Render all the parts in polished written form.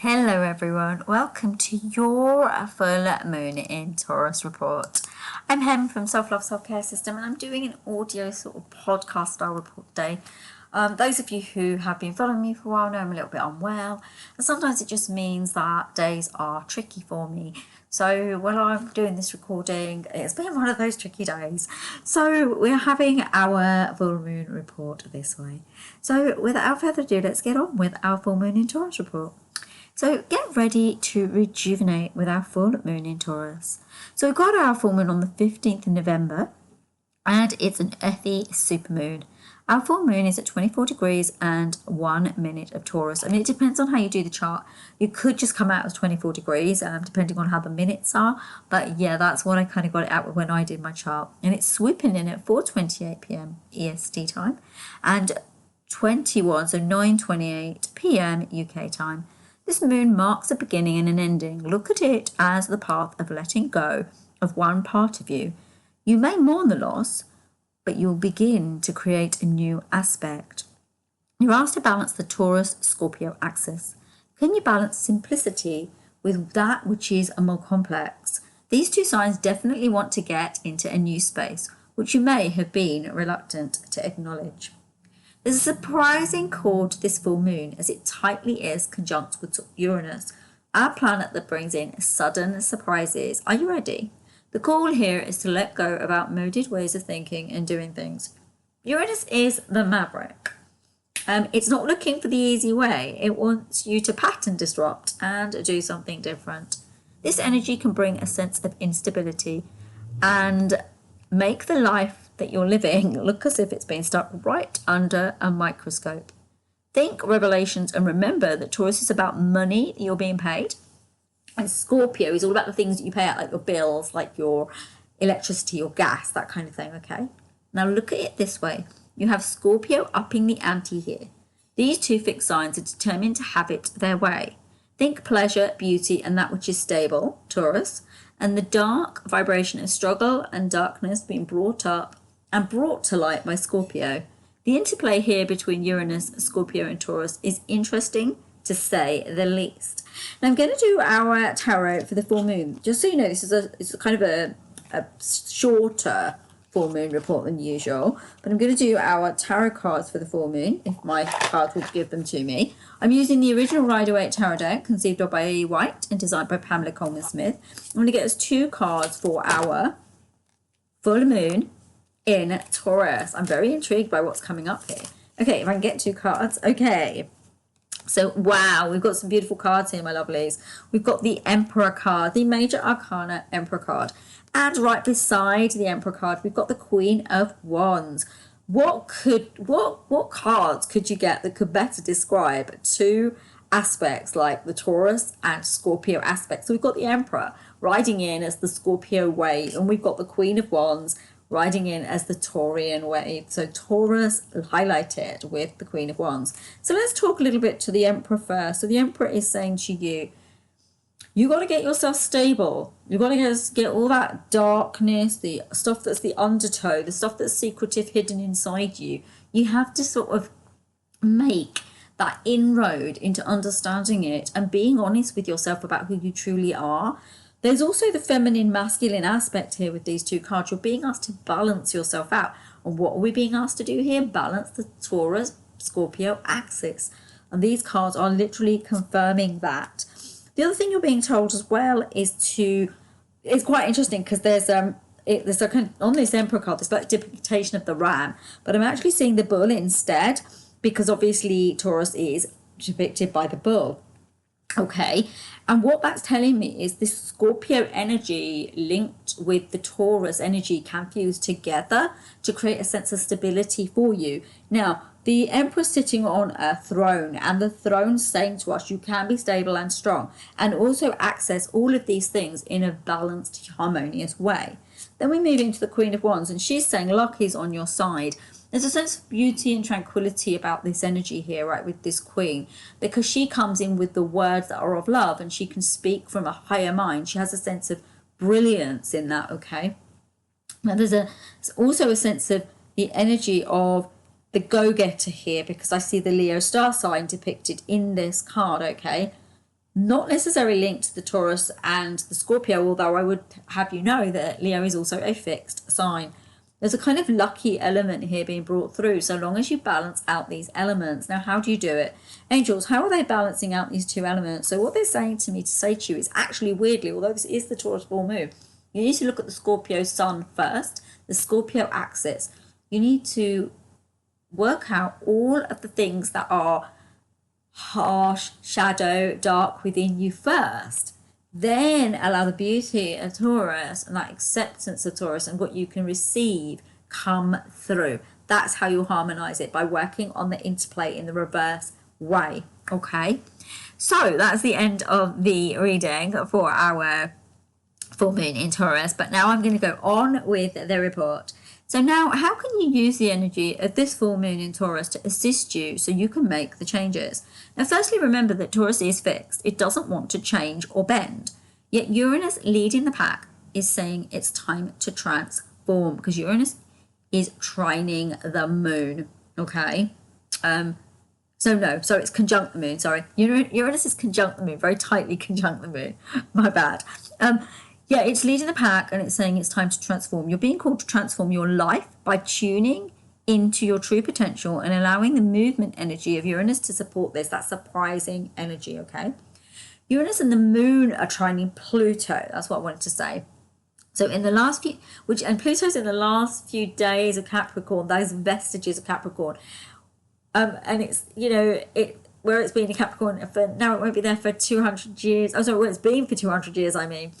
Hello everyone, welcome to your full moon in Taurus report. I'm Hem from Self Love Self Care System and I'm doing an audio sort of podcast style report today. Those of you who have been following me for a while know I'm a little bit unwell, and sometimes it just means that days are tricky for me. So while I'm doing this recording, it's been one of those tricky days. So we're having our full moon report this way. So without further ado, let's get on with our full moon in Taurus report. So get ready to rejuvenate with our full moon in Taurus. So we've got our full moon on the 15th of November and it's an earthy supermoon. Our full moon is at 24 degrees and 1 minute of Taurus. I mean, it depends on how you do the chart. You could just come out as 24 degrees, depending on how the minutes are. But yeah, that's what I kind of got it out with when I did my chart. And it's swooping in at 4:28 p.m. EST time and 9:28 p.m. UK time. This moon marks a beginning and an ending. Look at it as the path of letting go of one part of you. You may mourn the loss, but you'll begin to create a new aspect. You're asked to balance the Taurus-Scorpio axis. Can you balance simplicity with that which is more complex? These two signs definitely want to get into a new space, which you may have been reluctant to acknowledge. There's a surprising chord to this full moon as it tightly is conjunct with Uranus, our planet that brings in sudden surprises. Are you ready? The call here is to let go of outmoded ways of thinking and doing things. Uranus is the maverick. It's not looking for the easy way. It wants you to pattern disrupt and do something different. This energy can bring a sense of instability and make the life that you're living look as if it's been stuck right under a microscope. Think revelations and remember that Taurus is about money you're being paid. And Scorpio is all about the things that you pay out, like your bills, like your electricity, your gas, that kind of thing, okay? Now look at it this way. You have Scorpio upping the ante here. These two fixed signs are determined to have it their way. Think pleasure, beauty, and that which is stable, Taurus, and the dark vibration of struggle and darkness being brought up and brought to light by Scorpio. The interplay here between Uranus, Scorpio, and Taurus is interesting to say the least. Now I'm going to do our tarot for the full moon. Just so you know, this is a kind of a shorter full moon report than usual, but I'm going to do our tarot cards for the full moon if my cards will give them to me. I'm using the original Rider-Waite tarot deck conceived of by A. White and designed by Pamela Coleman Smith. I'm going to get us 2 cards for our full moon in Taurus. I'm very intrigued by what's coming up here. Okay, if I can get 2 cards. Okay. So, wow, we've got some beautiful cards here, my lovelies. We've got the Emperor card, the Major Arcana Emperor card. And right beside the Emperor card, we've got the Queen of Wands. What cards could you get that could better describe 2 aspects like the Taurus and Scorpio aspects? So we've got the Emperor riding in as the Scorpio wave, and we've got the Queen of Wands riding in as the Taurian wave. So Taurus highlighted with the Queen of Wands. So let's talk a little bit to the Emperor first. So the Emperor is saying to you, you got to get yourself stable. You've got to get all that darkness, the stuff that's the undertow, the stuff that's secretive, hidden inside you. You have to sort of make that inroad into understanding it and being honest with yourself about who you truly are. There's also the feminine masculine aspect here with these 2 cards. You're being asked to balance yourself out. And what are we being asked to do here? Balance the Taurus Scorpio axis. And these cards are literally confirming that. The other thing you're being told as well is it's quite interesting because there's a kind of, on this Emperor card, there's like depiction of the ram, but I'm actually seeing the bull instead because obviously Taurus is depicted by the bull. Okay, and what that's telling me is this Scorpio energy linked with the Taurus energy can fuse together to create a sense of stability for you. Now, the Emperor's sitting on a throne, and the throne's saying to us, you can be stable and strong, and also access all of these things in a balanced, harmonious way. Then we move into the Queen of Wands, and she's saying luck is on your side. There's a sense of beauty and tranquility about this energy here, right, with this queen, because she comes in with the words that are of love and she can speak from a higher mind. She has a sense of brilliance in that, okay? Now, there's also a sense of the energy of the go-getter here because I see the Leo star sign depicted in this card, okay? not necessarily linked to the Taurus and the Scorpio, although I would have you know that Leo is also a fixed sign. There's a kind of lucky element here being brought through, so long as you balance out these elements. Now, how do you do it? Angels, how are they balancing out these two elements? So what they're saying to me to say to you is actually, weirdly, although this is the Taurus full moon, you need to look at the Scorpio Sun first, the Scorpio axis. You need to work out all of the things that are harsh, shadow, dark within you first. Then allow the beauty of Taurus and that acceptance of Taurus and what you can receive come through. That's how you harmonize it, by working on the interplay in the reverse way. Okay, so that's the end of the reading for our full moon in Taurus. But now I'm going to go on with the report. So now, how can you use the energy of this full moon in Taurus to assist you so you can make the changes? Now, firstly, remember that Taurus is fixed. It doesn't want to change or bend. Yet Uranus, leading the pack, is saying it's time to transform, because Uranus is trining the moon, okay? So it's conjunct the moon, sorry. Uranus is conjunct the moon, very tightly conjunct the moon. My bad. Yeah, it's leading the pack and it's saying it's time to transform. You're being called to transform your life by tuning into your true potential and allowing the movement energy of Uranus to support this. That's surprising energy, okay? Uranus and the moon are trining Pluto. That's what I wanted to say. So in the last few, and Pluto's in the last few days of Capricorn, those vestiges of Capricorn. And it's, where it's been in Capricorn, now it won't be there for 200 years. Oh, sorry, where it's been for 200 years, I mean.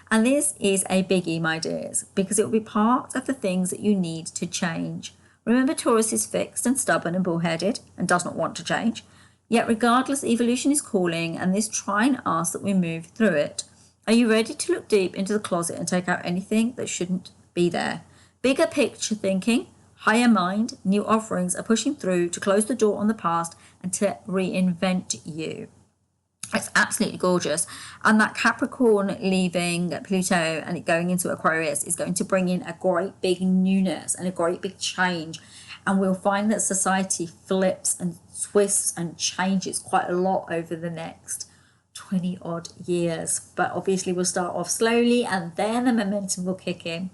And this is a biggie, my dears, because it will be part of the things that you need to change. Remember, Taurus is fixed and stubborn and bullheaded and does not want to change. Yet regardless, evolution is calling, and this trine asks that we move through it. Are you ready to look deep into the closet and take out anything that shouldn't be there? Bigger picture thinking, higher mind, new offerings are pushing through to close the door on the past and to reinvent you. It's absolutely gorgeous. And that Capricorn leaving Pluto and it going into Aquarius is going to bring in a great big newness and a great big change. And we'll find that society flips and twists and changes quite a lot over the next 20 odd years. But obviously we'll start off slowly and then the momentum will kick in.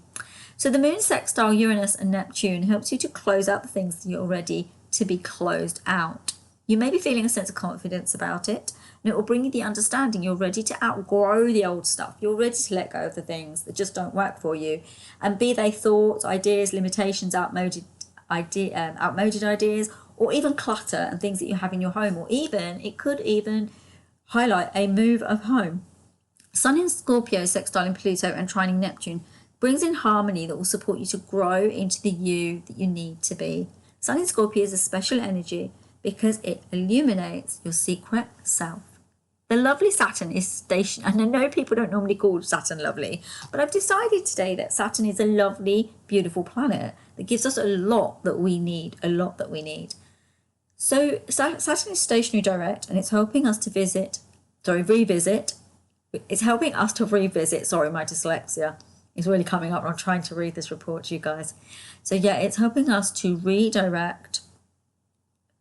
So the moon sextile Uranus and Neptune helps you to close out the things that you're ready to be closed out. You may be feeling a sense of confidence about it, and it will bring you the understanding you're ready to outgrow the old stuff. You're ready to let go of the things that just don't work for you. And be they thoughts, ideas, limitations, outmoded ideas, or even clutter and things that you have in your home, or even, it could even highlight a move of home. Sun in Scorpio, sextiling Pluto and trining Neptune brings in harmony that will support you to grow into the you that you need to be. Sun in Scorpio is a special energy because it illuminates your secret self. The lovely Saturn is stationed, and I know people don't normally call Saturn lovely, but I've decided today that Saturn is a lovely, beautiful planet that gives us a lot that we need, So Saturn is stationary direct, and it's helping us to revisit. It's helping us to revisit, sorry, my dyslexia is really coming up. I'm trying to read this report to you guys. So yeah, it's helping us to redirect.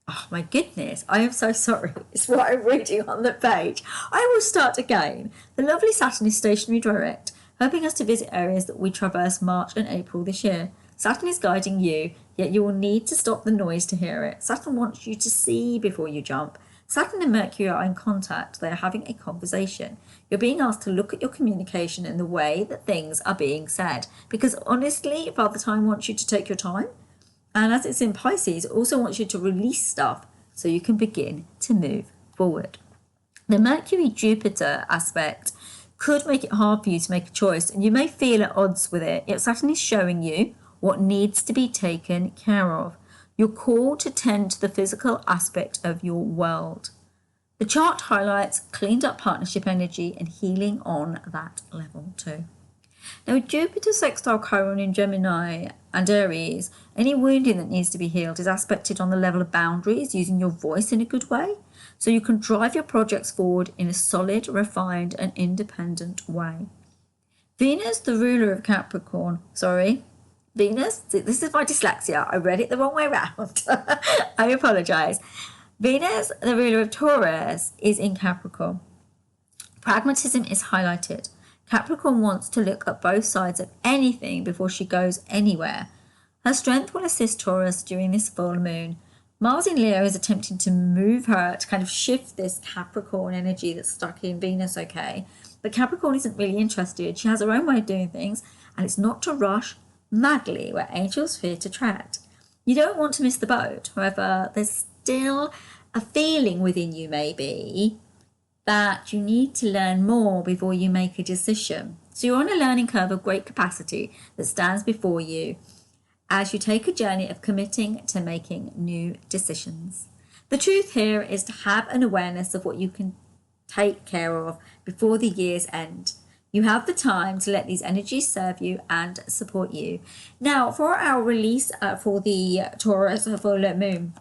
Oh my goodness, I am so sorry. It's what I'm reading on the page. I will start again. The lovely Saturn is stationary direct, helping us to visit areas that we traverse March and April this year. Saturn is guiding you, yet you will need to stop the noise to hear it. Saturn wants you to see before you jump. Saturn and Mercury are in contact. They are having a conversation. You're being asked to look at your communication and the way that things are being said. Because honestly, Father Time wants you to take your time. And as it's in Pisces, it also wants you to release stuff so you can begin to move forward. The Mercury-Jupiter aspect could make it hard for you to make a choice, and you may feel at odds with it. Yet Saturn is showing you what needs to be taken care of. You're called to tend to the physical aspect of your world. The chart highlights cleaned up partnership energy and healing on that level too. Now, with Jupiter sextile Chiron in Gemini and Aries, any wounding that needs to be healed is aspected on the level of boundaries, using your voice in a good way, so you can drive your projects forward in a solid, refined and independent way. Venus, the ruler of Capricorn, Venus, this is my dyslexia, I read it the wrong way around. I apologise. Venus, the ruler of Taurus, is in Capricorn. Pragmatism is highlighted. Capricorn wants to look at both sides of anything before she goes anywhere. Her strength will assist Taurus during this full moon. Mars in Leo is attempting to move her to kind of shift this Capricorn energy that's stuck in Venus, okay? But Capricorn isn't really interested. She has her own way of doing things, and it's not to rush madly where angels fear to tread. You don't want to miss the boat. However, there's still a feeling within you maybe that you need to learn more before you make a decision. So you're on a learning curve of great capacity that stands before you as you take a journey of committing to making new decisions. The truth here is to have an awareness of what you can take care of before the year's end. You have the time to let these energies serve you and support you. Now, for our release for the Taurus full moon,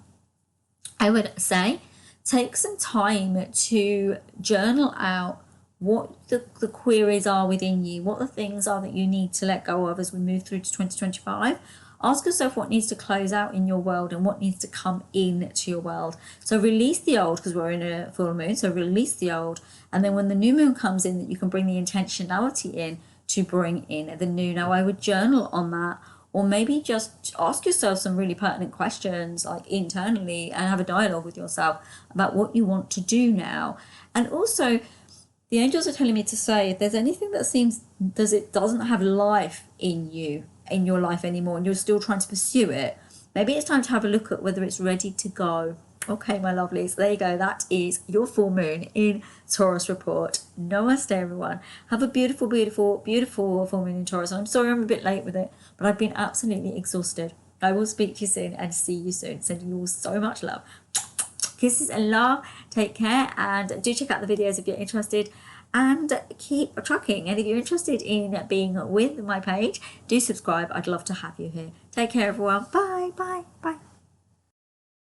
I would say take some time to journal out what the queries are within you, what the things are that you need to let go of as we move through to 2025. Ask yourself what needs to close out in your world and what needs to come in to your world. So release the old, because we're in a full moon, so release the old. And then when the new moon comes in, that you can bring the intentionality in to bring in the new. Now, I would journal on that, or maybe just ask yourself some really pertinent questions, like internally, and have a dialogue with yourself about what you want to do now. And also, the angels are telling me to say, if there's anything that seems it doesn't have life in you, in your life anymore, and you're still trying to pursue it, maybe it's time to have a look at whether it's ready to go. Okay, my lovelies, there you go. That is your full moon in Taurus report. Namaste, everyone. Have a beautiful, beautiful, beautiful full moon in Taurus. I'm sorry I'm a bit late with it, but I've been absolutely exhausted. I will speak to you soon and see you soon. Sending you all so much love. Kisses and love. Take care, and do check out the videos if you're interested. And keep trucking. And if you're interested in being with my page, do subscribe. I'd love to have you here. Take care, everyone. Bye, bye, bye.